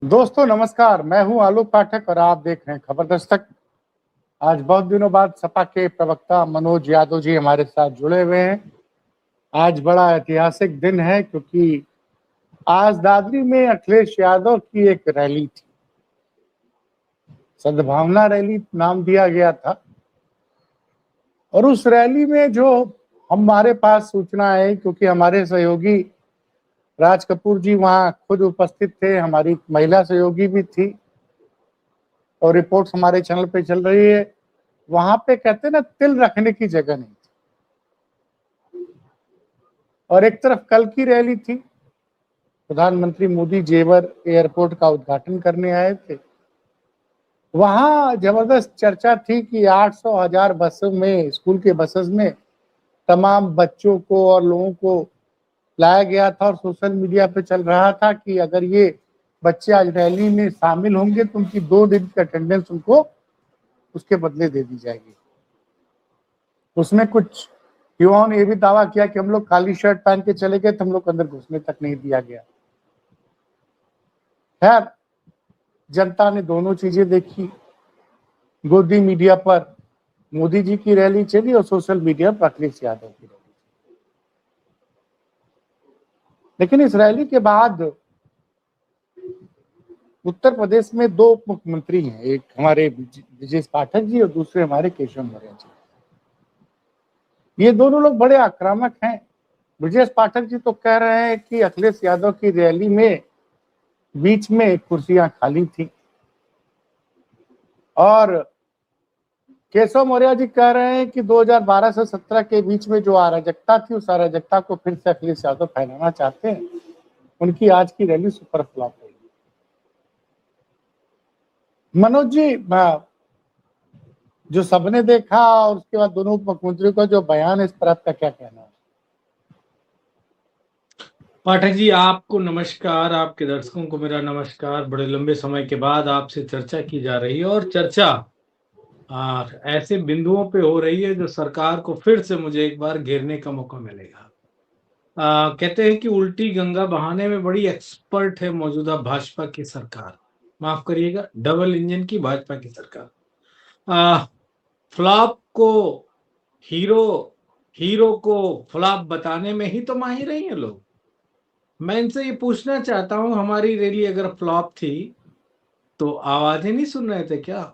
दोस्तों नमस्कार, मैं हूं आलोक पाठक और आप देख रहे हैं खबर दस्तक। आज बहुत दिनों बाद सपा के प्रवक्ता मनोज यादव जी हमारे साथ जुड़े हुए हैं। आज बड़ा ऐतिहासिक दिन है क्योंकि आज दादरी में अखिलेश यादव की एक रैली थी। सद्भावना रैली नाम दिया गया था और उस रैली में जो हमारे पास सूचना है, क्योंकि हमारे सहयोगी राज कपूर जी वहां खुद उपस्थित थे, हमारी महिला सहयोगी भी थी और रिपोर्ट्स हमारे चैनल पे चल रही है। वहां पे कहते ना तिल रखने की जगह नहीं थी और एक तरफ कल की रैली थी। प्रधानमंत्री मोदी जेवर एयरपोर्ट का उद्घाटन करने आए थे। वहां जबरदस्त चर्चा थी कि 800,000 बसों में, स्कूल के बसेस में तमाम बच्चों को और लोगों को लाया गया था और सोशल मीडिया पे चल रहा था कि अगर ये बच्चे आज रैली में शामिल होंगे तो उनकी 2 दिन की अटेंडेंस उनको उसके बदले दे दी जाएगी। उसमें कुछ युवाओं ने यह भी दावा किया कि हम लोग काली शर्ट पहन के चले गए तो हम लोग को अंदर घुसने तक नहीं दिया गया। खैर, जनता ने दोनों चीजें देखी। गोदी मीडिया पर मोदी जी की रैली चली और सोशल मीडिया पर अखिलेश यादव की रैली। लेकिन इस रैली के बाद उत्तर प्रदेश में 2 उप मुख्यमंत्री हैं, एक हमारे ब्रजेश पाठक जी और दूसरे हमारे केशव मौर्य जी। ये दोनों लोग बड़े आक्रामक हैं। ब्रजेश पाठक जी तो कह रहे हैं कि अखिलेश यादव की रैली में बीच में कुर्सियां खाली थी और केशव मौर्य जी कह रहे हैं कि 2012 से 17 के बीच में जो अराजकता थी उस अराजकता को फिर से अखिलेश यादव फैलाना चाहते हैं। उनकी आज की रैली सुपर फ्लॉप हुई। मनोज जी, जो सबने देखा और उसके बाद दोनों मुख्यमंत्रियों का जो बयान है, इस पर आपका क्या कहना है? पाठक जी, आपको नमस्कार, आपके दर्शकों को मेरा नमस्कार। बड़े लंबे समय के बाद आपसे चर्चा की जा रही है और चर्चा ऐसे बिंदुओं पे हो रही है जो सरकार को फिर से मुझे एक बार घेरने का मौका मिलेगा। कहते हैं कि उल्टी गंगा बहाने में बड़ी एक्सपर्ट है मौजूदा भाजपा की सरकार। माफ करिएगा, डबल इंजन की भाजपा की सरकार। फ्लॉप को हीरो हीरो को फ्लॉप बताने में ही तो माहिर रही है लोग। मैं इनसे ये पूछना चाहता हूं, हमारी रैली अगर फ्लॉप थी तो आवाजें नहीं सुन रहे थे क्या?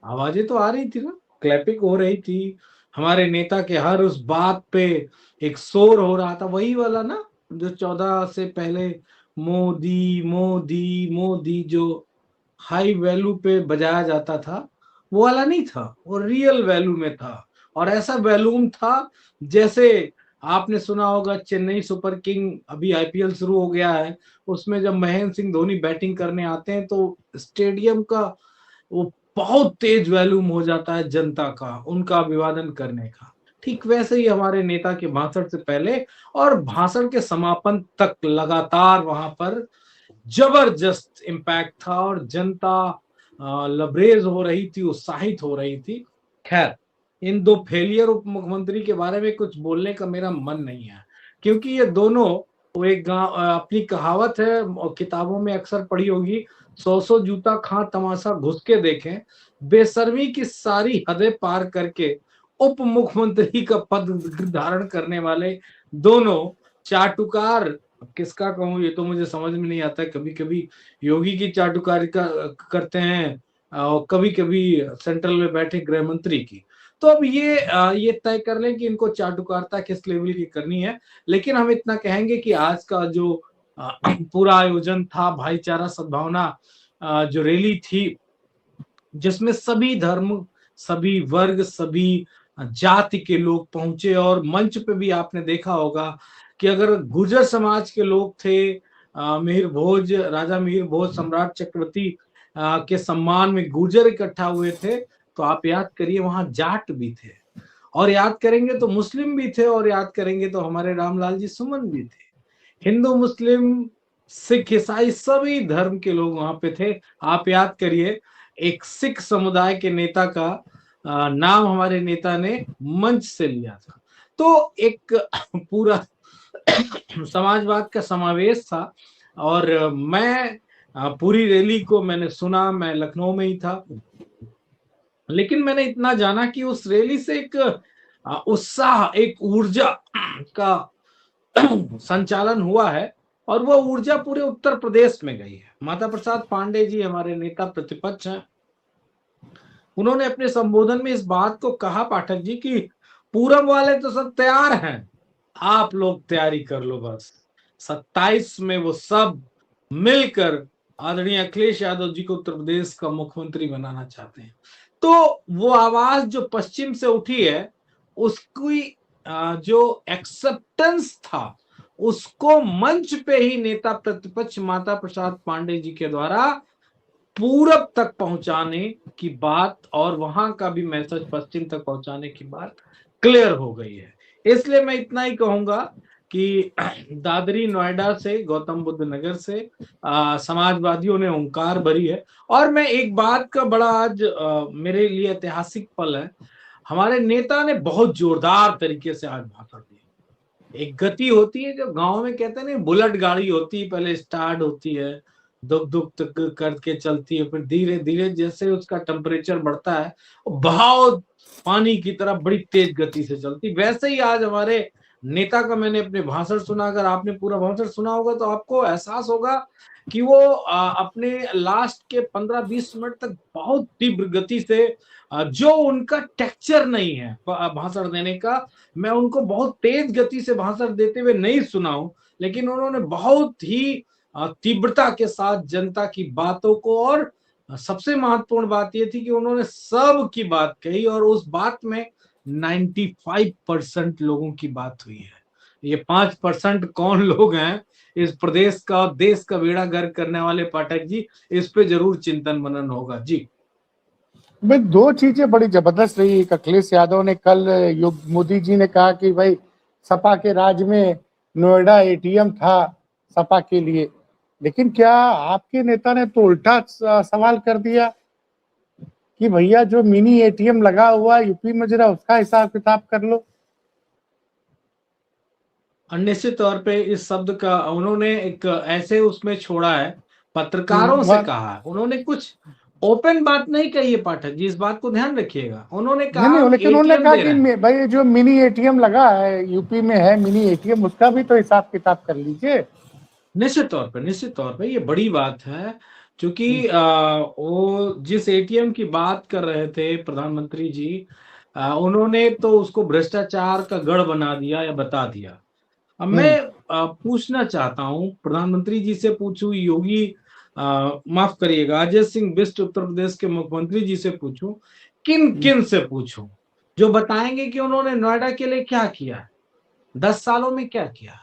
आवाजें तो आ रही थी ना, क्लैपिंग हो रही थी। हमारे नेता के हर उस बात पे एक शोर हो रहा था, वही वाला ना जो 14 से पहले मोदी मोदी मोदी जो हाई वैल्यू पे बजाया जाता था, वो वाला नहीं था, वो रियल वैल्यू में था। और ऐसा वैल्यूम था जैसे आपने सुना होगा चेन्नई सुपर किंग, अभी आईपीएल शुरू हो गया है, उसमें जब महेंद्र सिंह धोनी बैटिंग करने आते हैं तो स्टेडियम का वो बहुत तेज वैल्यूम हो जाता है जनता का, उनका अभिवादन करने का। ठीक वैसे ही हमारे नेता के भाषण से पहले और भाषण के समापन तक लगातार वहां पर जबरदस्त इम्पैक्ट था और जनता लबरेज हो रही थी, उत्साहित हो रही थी। खैर, इन 2 फेलियर उप मुख्यमंत्री के बारे में कुछ बोलने का मेरा मन नहीं है, क्योंकि ये दोनों, वो एक अपनी कहावत है किताबों में अक्सर पढ़ी होगी, 100 जूता खा तमाशा घुस के देखें। बेशर्मी की सारी हदें पार करके उप मुख्यमंत्री का पद धारण करने वाले दोनों चाटुकार, अब किसका कहूं ये तो मुझे समझ में नहीं आता। कभी कभी योगी की चाटुकारी का करते हैं और कभी कभी सेंट्रल में बैठे गृह मंत्री की। तो अब ये तय कर लें कि इनको चाटुकारिता किस लेवल की करनी है। लेकिन हम इतना कहेंगे कि आज का जो पूरा आयोजन था, भाईचारा सद्भावना जो रैली थी, जिसमें सभी धर्म, सभी वर्ग, सभी जाति के लोग पहुंचे और मंच पे भी आपने देखा होगा कि अगर गुर्जर समाज के लोग थे, मिहिर भोज, राजा मिहिर भोज, सम्राट चक्रवर्ती के सम्मान में गुर्जर इकट्ठा हुए थे, तो आप याद करिए वहां जाट भी थे, और याद करेंगे तो मुस्लिम भी थे, और याद करेंगे तो हमारे रामलाल जी सुमन भी थे। हिंदू, मुस्लिम, सिख, ईसाई सभी धर्म के लोग वहां पे थे। आप याद करिए, एक सिख समुदाय के नेता का नाम हमारे नेता ने मंच से लिया था। तो एक पूरा समाजवाद का समावेश था। और मैं पूरी रैली को मैंने सुना, मैं लखनऊ में ही था, लेकिन मैंने इतना जाना कि उस रैली से एक उत्साह, एक ऊर्जा का संचालन हुआ है और वो ऊर्जा पूरे उत्तर प्रदेश में गई है। माता प्रसाद पांडे जी हमारे नेता प्रतिपक्ष हैं, उन्होंने अपने संबोधन में इस बात को कहा पाठक जी कि पूरब वाले तो सब तैयार हैं, आप लोग तैयारी कर लो बस। 27 में वो सब मिलकर आदरणीय अखिलेश यादव जी को उत्तर प्रदेश का मुख्यमंत्री बनाना चाहते हैं। तो वो आवाज जो पश्चिम से उठी है, उसकी जो एक्सेप्टेंस था, उसको मंच पे ही नेता प्रतिपक्ष माता प्रसाद पांडे जी के द्वारा पूरब तक पहुंचाने की बात और वहां का भी मैसेज पश्चिम तक पहुंचाने की बात क्लियर हो गई है। इसलिए मैं इतना ही कहूंगा कि दादरी नोएडा से, गौतम बुद्ध नगर से समाजवादियों ने हुंकार भरी है। और मैं एक बात का बड़ा आज मेरे लिए ऐतिहासिक पल है, हमारे नेता ने बहुत जोरदार तरीके से आज भाषण दिया। एक गति होती है जो गांव में कहते हैं ना, बुलेट गाड़ी होती है, पहले स्टार्ट होती है, दुख दुख तक करके चलती है, फिर धीरे धीरे जैसे उसका टेम्परेचर बढ़ता है, बहाव पानी की तरह बड़ी तेज गति से चलती। वैसे ही आज हमारे नेता का मैंने अपने भाषण सुना, अगर आपने पूरा भाषण सुना होगा तो आपको एहसास होगा कि वो अपने लास्ट के 15-20 मिनट तक बहुत तीव्र गति से, जो उनका टेक्सचर नहीं है भाषण देने का, मैं उनको बहुत तेज गति से भाषण देते हुए नहीं सुना हूं, लेकिन उन्होंने बहुत ही तीव्रता के साथ जनता की बातों को, और सबसे महत्वपूर्ण बात यह थी कि उन्होंने सब की बात कही और उस बात में 95% लोगों की बात हुई है। ये 5% कौन लोग हैं इस प्रदेश का, देश का बेड़ा गर्क करने वाले पाठक जी, इस पे जरूर चिंतन मनन होगा जी। भाई दो चीजें बड़ी जबरदस्त रही। एक, अखिलेश यादव ने कल मोदी जी ने कहा कि भाई सपा के राज में नोएडा एटीएम था सपा के लिए, लेकिन क्या आपके नेता ने तो उल्टा सवाल कर दिया कि भैया जो मिनी एटीएम लगा हुआ यूपी में, जरा उसका हिसाब किताब कर लो। निश्चित तौर पे इस शब्द का उन्होंने एक ऐसे उसमें छोड़ा है, पत्रकारों से कहा है, उन्होंने कुछ ओपन बात नहीं कही है पाठक जी, इस बात को ध्यान रखिएगा। उन्होंने कहा नहीं, लेकिन उन्होंने कहा कि भाई जो मिनी एटीएम लगा है यूपी में है मिनी एटीएम, उसका भी तो हिसाब किताब कर लीजिए। निश्चित तौर पे ये बड़ी बात है, क्योंकि वो जिस एटीएम की बात कर रहे थे प्रधानमंत्री जी, उन्होंने तो उसको भ्रष्टाचार का गढ़ बना दिया या बता दिया। अब मैं पूछना चाहता हूं, प्रधानमंत्री जी से पूछूं, योगी माफ करिएगा अजय सिंह बिष्ट उत्तर प्रदेश के मुख्यमंत्री जी से पूछूं, किन किन से पूछूं जो बताएंगे कि उन्होंने नोएडा के लिए क्या किया, 10 सालों में क्या किया,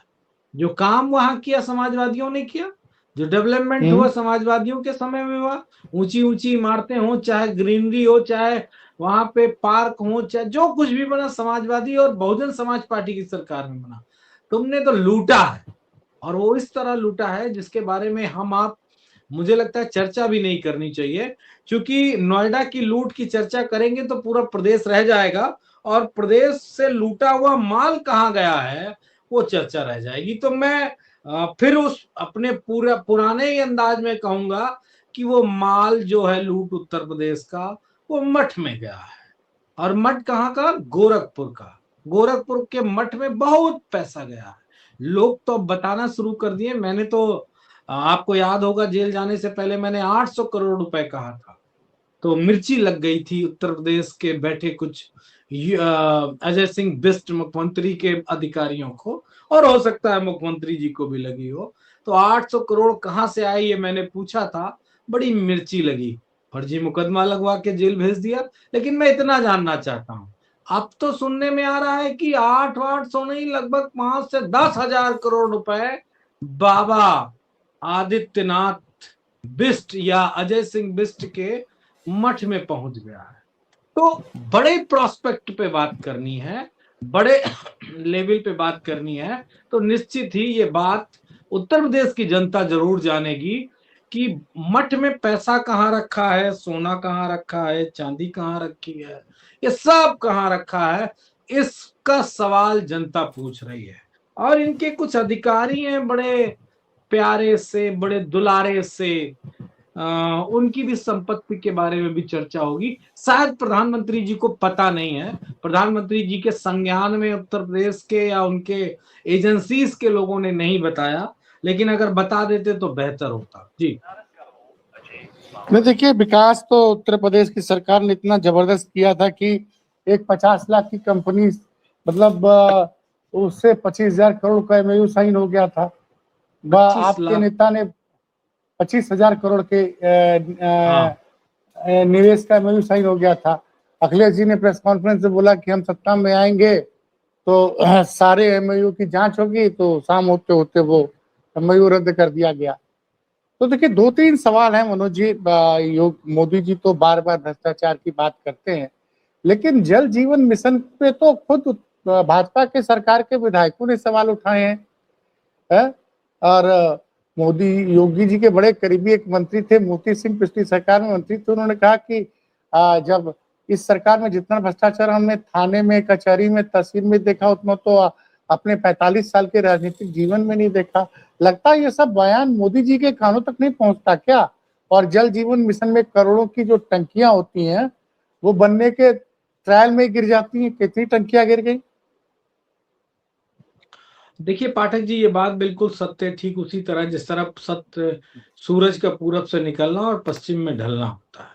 जो काम वहां किया समाजवादियों ने किया, जो डेवलपमेंट हुआ समाजवादियों के समय में हुआ, ऊंची ऊंची इमारतें हो, चाहे ग्रीनरी हो, चाहे वहां पे पार्क हो, चाहे जो कुछ भी बना समाजवादी और बहुजन समाज पार्टी की सरकार में बना। तुमने तो लूटा है, और वो इस तरह लूटा है जिसके बारे में हम आप, मुझे लगता है, चर्चा भी नहीं करनी चाहिए, क्योंकि नोएडा की लूट की चर्चा करेंगे तो पूरा प्रदेश रह जाएगा और प्रदेश से लूटा हुआ माल कहां गया है वो चर्चा रह जाएगी। तो मैं फिर उस अपने पूरा पुराने ही अंदाज में कहूंगा कि वो माल जो है लूट उत्तर प्रदेश का, वो मठ में गया है। और मठ कहाँ का? गोरखपुर का। गोरखपुर के मठ में बहुत पैसा गया है। लोग तो अब बताना शुरू कर दिए। मैंने तो आपको याद होगा जेल जाने से पहले मैंने 800 करोड़ रुपए कहा था, तो मिर्ची लग गई थी उत्तर प्रदेश के बैठे कुछ अजय सिंह बिष्ट मुख्यमंत्री के अधिकारियों को, और हो सकता है मुख्यमंत्री जी को भी लगी हो। तो 800 करोड़ कहां से आई ये मैंने पूछा था, बड़ी मिर्ची लगी, फर्जी मुकदमा लगवा के जेल भेज दिया। लेकिन मैं इतना जानना चाहता हूं, अब तो सुनने में आ रहा है कि 800 नहीं, लगभग 5 से 10 हजार करोड़ रुपए बाबा आदित्यनाथ बिष्ट या अजय सिंह बिष्ट के मठ में पहुंच गया है। तो बड़े प्रोस्पेक्ट पे बात करनी है, बड़े लेवल पे बात करनी है, तो निश्चित ही ये बात उत्तर प्रदेश की जनता जरूर जानेगी कि मठ में पैसा कहाँ रखा है, सोना कहाँ रखा है, चांदी कहाँ रखी है, ये सब कहाँ रखा है, इसका सवाल जनता पूछ रही है। और इनके कुछ अधिकारी हैं बड़े प्यारे से, बड़े दुलारे से, उनकी भी संपत्ति के बारे में भी चर्चा होगी। शायद प्रधानमंत्री जी को पता नहीं है, प्रधानमंत्री जी के संज्ञान में उत्तर प्रदेश के या उनके एजेंसीज के लोगों ने नहीं बताया, लेकिन अगर बता देते तो बेहतर होता। जी नहीं, देखिए, विकास तो उत्तर प्रदेश की सरकार ने इतना जबरदस्त किया था कि एक 50 लाख की कंपनी, मतलब उससे 25,000 करोड़ का MOU साइन हो गया था। 25 आपके लाख नेता ने 25,000 करोड़ के हाँ निवेश का MOU साइन हो गया था। अखिलेश जी ने प्रेस कॉन्फ्रेंस में बोला कि हम सत्ता में आएंगे तो सारे MOU की जांच होगी, तो शाम होते होते वो MOU रद्द कर दिया गया। तो देखिए, 2-3 सवाल हैं मनोज जी। मोदी जी तो बार बार भ्रष्टाचार की बात करते हैं, लेकिन जल जीवन मिशन पे तो खुद भाजपा के सरकार के विधायकों ने सवाल उठाए हैं, है? और मोदी योगी जी के बड़े करीबी एक मंत्री थे, मोती सिंह, पिछली सरकार में मंत्री थे। उन्होंने कहा कि जब इस सरकार में जितना भ्रष्टाचार हमने थाने में, कचहरी में, तहसील में देखा, उतना तो अपने 45 साल के राजनीतिक जीवन में नहीं देखा। लगता है ये सब बयान मोदी जी के कानों तक नहीं पहुंचता क्या? और जल जीवन मिशन में करोड़ों की जो टंकियां होती हैं, वो बनने के ट्रायल में गिर जाती हैं। कितनी टंकियां गिर गई? देखिए पाठक जी, ये बात बिल्कुल सत्य है। ठीक उसी तरह जिस तरह सत्य सूरज का पूरब से निकलना और पश्चिम में ढलना होता है,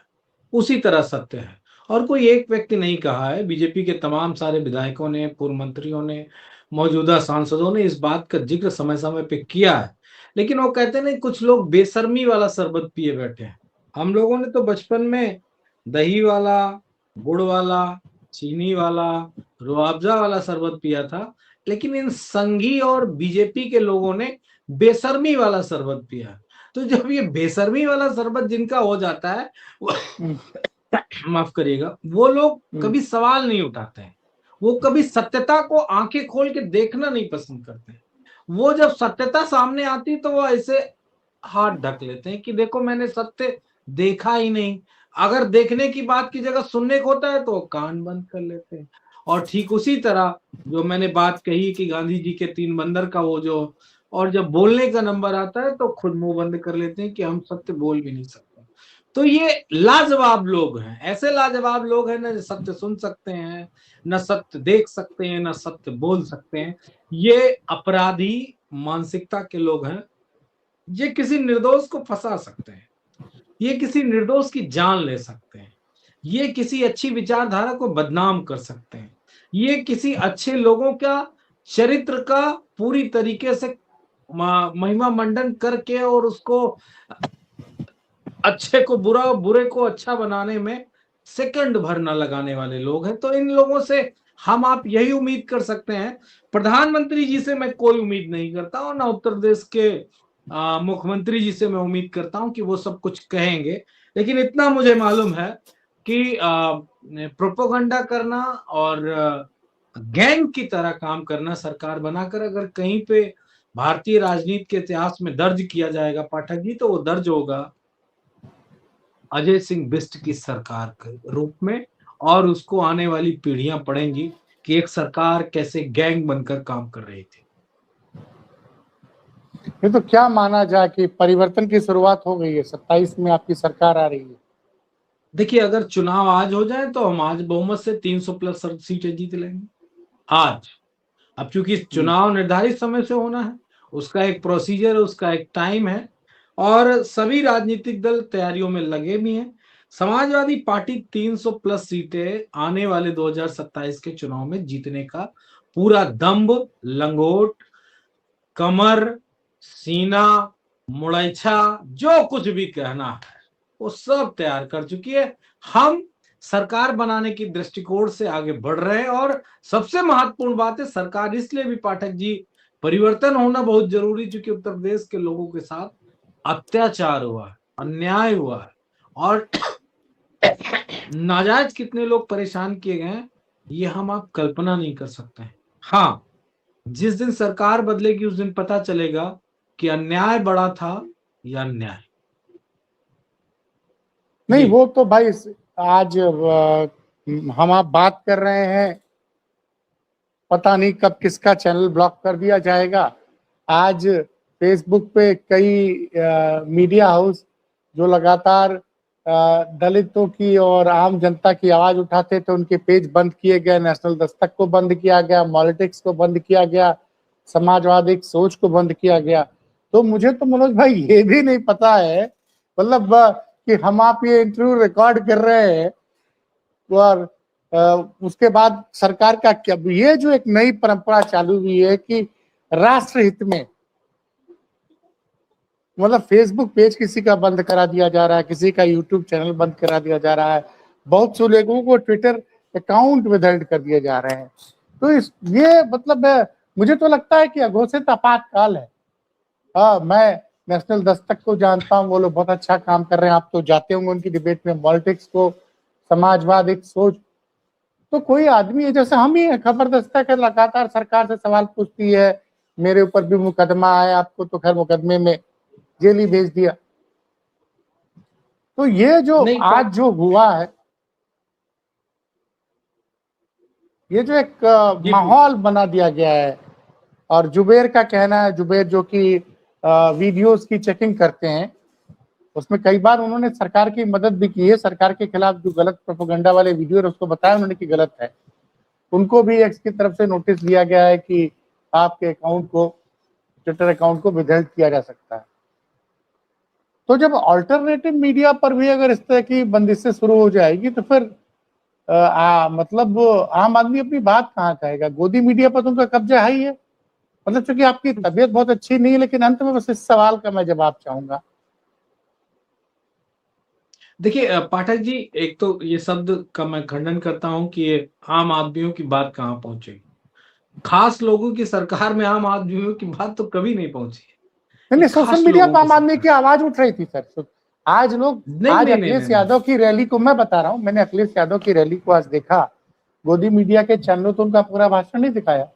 उसी तरह सत्य है। और कोई एक व्यक्ति नहीं कहा है, बीजेपी के तमाम सारे विधायकों ने, पूर्व मंत्रियों ने, मौजूदा सांसदों ने इस बात का जिक्र समय समय पे किया है। लेकिन वो कहते नहीं, कुछ लोग बेशर्मी वाला शरबत पिए बैठे हैं। हम लोगों ने तो बचपन में दही वाला, गुड़ वाला, चीनी वाला, रुआवजा वाला शरबत पिया था, लेकिन इन संघी और बीजेपी के लोगों ने बेशर्मी वाला शरबत पिया। तो जब ये बेशर्मी वाला शरबत जिनका हो जाता है, माफ करिएगा, वो लोग कभी सवाल नहीं उठाते हैं, वो कभी सत्यता को आंखें खोल के देखना नहीं पसंद करते हैं। वो जब सत्यता सामने आती तो वो ऐसे हाथ ढक लेते हैं कि देखो मैंने सत्य देखा ही नहीं। अगर देखने की बात की जगह सुनने को होता है तो वो कान बंद कर लेते हैं। और ठीक उसी तरह जो मैंने बात कही कि गांधी जी के 3 बंदर का वो जो, और जब बोलने का नंबर आता है तो खुद मुंह बंद कर लेते हैं कि हम सत्य बोल भी नहीं सकते। तो ये लाजवाब लोग हैं, ऐसे लाजवाब लोग हैं, न सत्य सुन सकते हैं, न सत्य देख सकते हैं, न सत्य बोल सकते हैं। ये अपराधी मानसिकता के लोग हैं। ये किसी निर्दोष को फंसा सकते हैं, ये किसी निर्दोष की जान ले सकते हैं, ये किसी अच्छी विचारधारा को बदनाम कर सकते हैं, ये किसी अच्छे लोगों का चरित्र का पूरी तरीके से महिमा मंडन करके और उसको अच्छे को बुरा और बुरे को अच्छा बनाने में सेकंड भर न लगाने वाले लोग हैं। तो इन लोगों से हम आप यही उम्मीद कर सकते हैं। प्रधानमंत्री जी से मैं कोई उम्मीद नहीं करता और ना उत्तर प्रदेश के मुख्यमंत्री जी से मैं उम्मीद करता हूं कि वो सब कुछ कहेंगे। लेकिन इतना मुझे मालूम है कि प्रोपोगंडा करना और गैंग की तरह काम करना, सरकार बनाकर, अगर कहीं पे भारतीय राजनीति के इतिहास में दर्ज किया जाएगा पाठक जी, तो वो दर्ज होगा अजय सिंह बिष्ट की सरकार के रूप में। और उसको आने वाली पीढ़ियां पढ़ेंगी कि एक सरकार कैसे गैंग बनकर काम कर रही थी। ये तो क्या माना जाए कि परिवर्तन की शुरुआत हो गई है, 27 में आपकी सरकार आ रही है। देखिए, अगर चुनाव आज हो जाए तो हम आज बहुमत से 300 प्लस सीटें जीत लेंगे आज। अब चूंकि चुनाव निर्धारित समय से होना है, उसका एक प्रोसीजर है, उसका एक टाइम है, और सभी राजनीतिक दल तैयारियों में लगे भी हैं। समाजवादी पार्टी 300 प्लस सीटें आने वाले 2027 के चुनाव में जीतने का पूरा दम्भ, लंगोट, कमर, सीना, मुड़ैछा, जो कुछ भी कहना है वो सब तैयार कर चुकी है। हम सरकार बनाने की दृष्टिकोण से आगे बढ़ रहे हैं। और सबसे महत्वपूर्ण बात है, सरकार इसलिए भी पाठक जी परिवर्तन होना बहुत जरूरी, क्योंकि उत्तर प्रदेश के लोगों के साथ अत्याचार हुआ है, अन्याय हुआ है, और नाजायज कितने लोग परेशान किए गए हैं, ये हम आप कल्पना नहीं कर सकते हैं। हाँ, जिस दिन सरकार बदलेगी उस दिन पता चलेगा कि अन्याय बड़ा था या न्याय। नहीं, वो तो भाई आज हम आप बात कर रहे हैं, पता नहीं कब किसका चैनल ब्लॉक कर दिया जाएगा। आज फेसबुक पे कई मीडिया हाउस जो लगातार दलितों की और आम जनता की आवाज उठाते थे, उनके पेज बंद किए गए। नेशनल दस्तक को बंद किया गया, पॉलिटिक्स को बंद किया गया, समाजवादी सोच को बंद किया गया। तो मुझे तो मनोज भाई ये भी नहीं पता है, मतलब कि हम आप ये इंटरव्यू रिकॉर्ड कर रहे हैं और उसके बाद सरकार का क्या, ये जो एक नई परंपरा चालू हुई है कि राष्ट्र हित में, मतलब फेसबुक पेज किसी का बंद करा दिया जा रहा है, किसी का यूट्यूब चैनल बंद करा दिया जा रहा है, बहुत से लोगों को ट्विटर अकाउंट विदल्ड कर दिए जा रहे हैं। तो ये मतलब मुझे तो लगता है कि अघोषित आपातकाल है। मैं नेशनल दस्तक को जानता हूँ, वो लोग बहुत अच्छा काम कर रहे हैं, आप तो जाते होंगे उनकी डिबेट में। पॉलिटिक्स को, समाजवाद एक सोच, तो कोई आदमी है जैसे हम ही है, खबर दस्तक है, लगातार सरकार से सवाल पूछती है, मेरे ऊपर भी मुकदमा है, आपको तो खैर मुकदमे में जेल ही भेज दिया। तो ये जो आज जो हुआ है, ये जो एक माहौल बना दिया गया है। और जुबेर का कहना है, जुबेर जो कि वीडियोस की चेकिंग करते हैं, उसमें कई बार उन्होंने सरकार की मदद भी की है। सरकार के खिलाफ जो गलत प्रोपेगेंडा वाले वीडियो है उसको बताया उन्होंने कि गलत है। उनको भी एक्स की तरफ से नोटिस दिया गया है कि आपके अकाउंट को, ट्विटर अकाउंट को विदल्ड किया जा सकता है। तो जब अल्टरनेटिव मीडिया पर भी अगर इस तरह की बंदिशें शुरू हो जाएगी तो फिर मतलब आम आदमी अपनी बात कहाँ कहेगा? गोदी मीडिया पर तो उनका कब्जा है ही है। मतलब चूंकि आपकी तबीयत बहुत अच्छी नहीं है, लेकिन अंत में बस इस सवाल का मैं जवाब चाहूंगा। देखिए पाठक जी, एक तो ये शब्द का मैं खंडन करता हूं कि ये आम आदमियों की बात कहाँ पहुंचेगी। खास लोगों की सरकार में आम आदमियों की बात तो कभी नहीं पहुंची। नहीं, सोशल मीडिया पर आम आदमी की आवाज उठ रही थी सर। आज लोग, आज अखिलेश यादव की रैली को मैं बता रहा हूँ, मैंने अखिलेश यादव की रैली को आज देखा। गोदी मीडिया के चैनलों तो उनका पूरा भाषण नहीं दिखाया,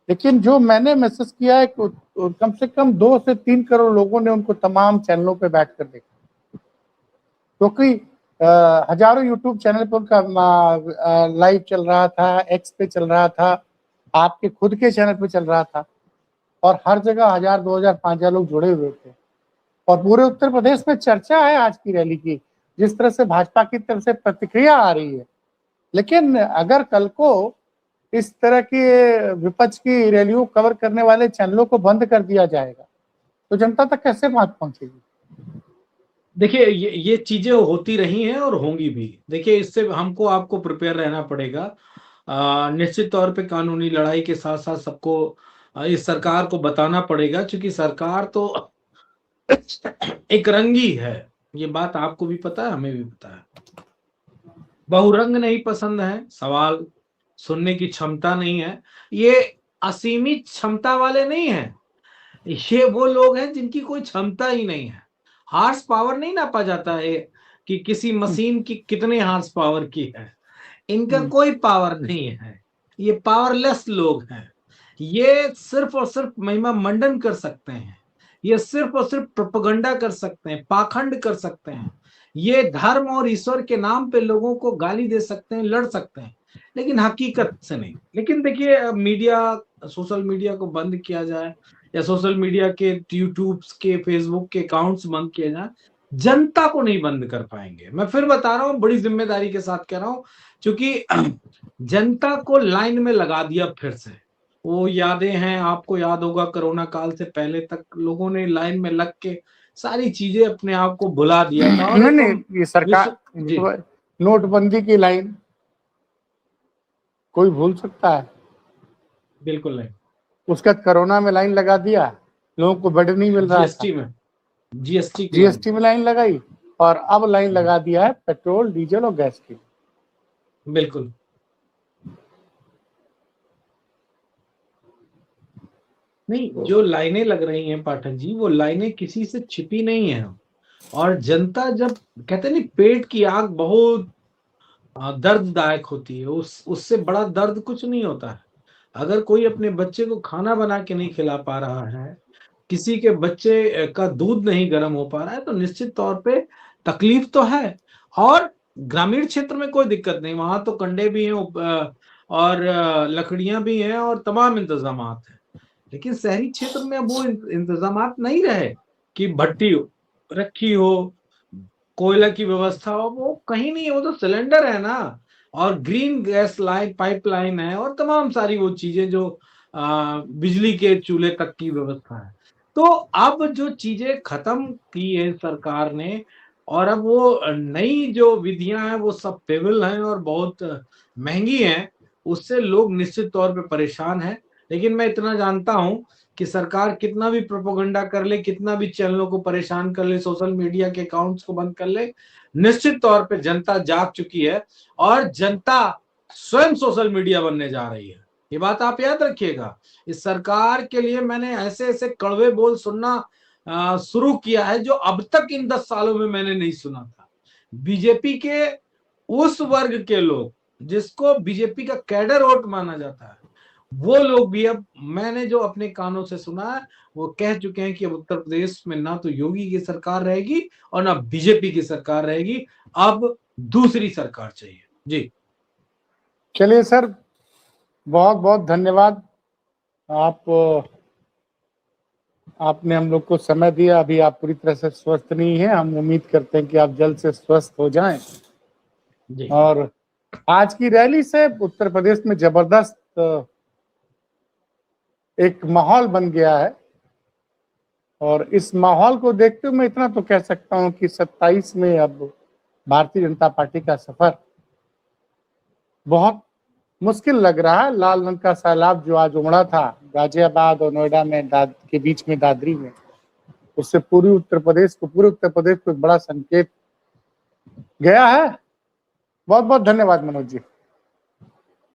लेकिन जो मैंने मैसेज किया है, कम से कम 2 से 3 करोड़ लोगों ने उनको तमाम चैनलों पे बैठकर देखा। क्योंकि हजारों यूट्यूब चैनल पर उनका लाइव चल रहा था, एक्स पे चल रहा था, आपके खुद के चैनल पे चल रहा था, और हर जगह 1000, 2000, 5000 लोग जुड़े हुए थे। और पूरे उत्तर प्रदेश में चर्चा है आज की रैली की, जिस तरह से भाजपा की तरफ से प्रतिक्रिया आ रही है। लेकिन अगर कल को इस तरह की विपक्ष की रैलियों कवर करने वाले चैनलों को बंद कर दिया जाएगा तो जनता तक कैसे बात पहुंचेगी? देखिए ये चीजें होती रही हैं और होंगी भी। देखिए इससे हमको आपको प्रिपेयर रहना पड़ेगा। निश्चित तौर पे कानूनी लड़ाई के साथ साथ सबको इस सरकार को बताना पड़ेगा, क्योंकि सरकार तो एक रंगी है। ये बात आपको भी पता है, हमें भी पता है। बहुरंग नहीं पसंद है, सवाल सुनने की क्षमता नहीं है। ये असीमित क्षमता वाले नहीं है, ये वो लोग हैं जिनकी कोई क्षमता ही नहीं है। हार्स पावर नहीं नापा जाता है कि किसी मशीन की कितने हार्स पावर की है। इनका कोई पावर नहीं है, ये पावरलेस लोग हैं। ये सिर्फ और सिर्फ महिमा मंडन कर सकते हैं, ये सिर्फ और सिर्फ प्रोपेगेंडा कर सकते हैं, पाखंड कर सकते हैं, ये धर्म और ईश्वर के नाम पे लोगों को गाली दे सकते हैं, लड़ सकते हैं, लेकिन हकीकत से नहीं। लेकिन देखिए मीडिया, सोशल मीडिया को बंद किया जाए या सोशल मीडिया के यूट्यूब के, फेसबुक के अकाउंट्स बंद किए जाए, जनता को नहीं बंद कर पाएंगे। मैं फिर बता रहा हूं, बड़ी जिम्मेदारी के साथ कह रहा हूं, क्योंकि जनता को लाइन में लगा दिया फिर से। वो यादें हैं, आपको याद होगा कोरोना काल से पहले तक लोगों ने लाइन में लग के सारी चीजें अपने आप को भुला दिया था। और नहीं, ये सरकार नोटबंदी की लाइन कोई भूल सकता है? बिल्कुल नहीं। उसका कोरोना में लाइन लगा दिया, लोगों को बेड नहीं मिल रहा था, जीएसटी में लाइन लगाई, और अब लाइन लगा दिया है पेट्रोल, डीजल और गैस की। बिल्कुल नहीं, जो लाइनें लग रही हैं पाठक जी, वो लाइनें किसी से छिपी नहीं है। और जनता, जब कहते नहीं पेट की आग बहुत दर्ददायक होती है, उससे बड़ा दर्द कुछ नहीं होता है। अगर कोई अपने बच्चे को खाना बना के नहीं खिला पा रहा है, किसी के बच्चे का दूध नहीं गर्म हो पा रहा है, तो निश्चित तौर पे तकलीफ तो है। और ग्रामीण क्षेत्र में कोई दिक्कत नहीं, वहां तो कंडे भी हैं और लकड़ियां भी हैं और तमाम इंतजाम हैं। लेकिन शहरी क्षेत्र में वो इंतजामात नहीं रहे कि भट्टी रखी हो, कोयला की व्यवस्था हो, वो कहीं नहीं है, वो तो सिलेंडर है ना, और ग्रीन गैस लाइन पाइपलाइन है, और तमाम सारी वो चीजें जो बिजली के चूल्हे तक की व्यवस्था है। तो अब जो चीजें खत्म की है सरकार ने, और अब वो नई जो विधियां हैं वो सब फेबल हैं और बहुत महंगी हैं, उससे लोग निश्चित तौर पे परेशान हैं। लेकिन मैं इतना जानता हूं कि सरकार कितना भी प्रोपोगंडा कर ले, कितना भी चैनलों को परेशान कर ले, सोशल मीडिया के अकाउंट्स को बंद कर ले, निश्चित तौर पे जनता जाग चुकी है और जनता स्वयं सोशल मीडिया बनने जा रही है। ये बात आप याद रखिएगा। इस सरकार के लिए मैंने ऐसे ऐसे कड़वे बोल सुनना शुरू किया है जो अब तक इन 10 सालों में मैंने नहीं सुना था। बीजेपी के उस वर्ग के लोग जिसको बीजेपी का कैडर वोट माना जाता है, वो लोग भी अब मैंने जो अपने कानों से सुना है वो कह चुके हैं कि अब उत्तर प्रदेश में ना तो योगी की सरकार रहेगी और ना बीजेपी की सरकार रहेगी, अब दूसरी सरकार चाहिए। जी चलिए सर, बहुत बहुत धन्यवाद। आपने हम लोग को समय दिया। अभी आप पूरी तरह से स्वस्थ नहीं हैं, हम उम्मीद करते हैं कि आप जल्द से स्वस्थ हो जाएं। जी। और आज की रैली से उत्तर प्रदेश में जबरदस्त एक माहौल बन गया है, और इस माहौल को देखते हुए मैं इतना तो कह सकता हूं कि 27 में अब भारतीय जनता पार्टी का सफर बहुत मुश्किल लग रहा है। लाल रंग का सैलाब जो आज उमड़ा था गाजियाबाद और नोएडा में के बीच में दादरी में, उससे पूरे उत्तर प्रदेश को एक बड़ा संकेत गया है। बहुत बहुत धन्यवाद मनोज जी।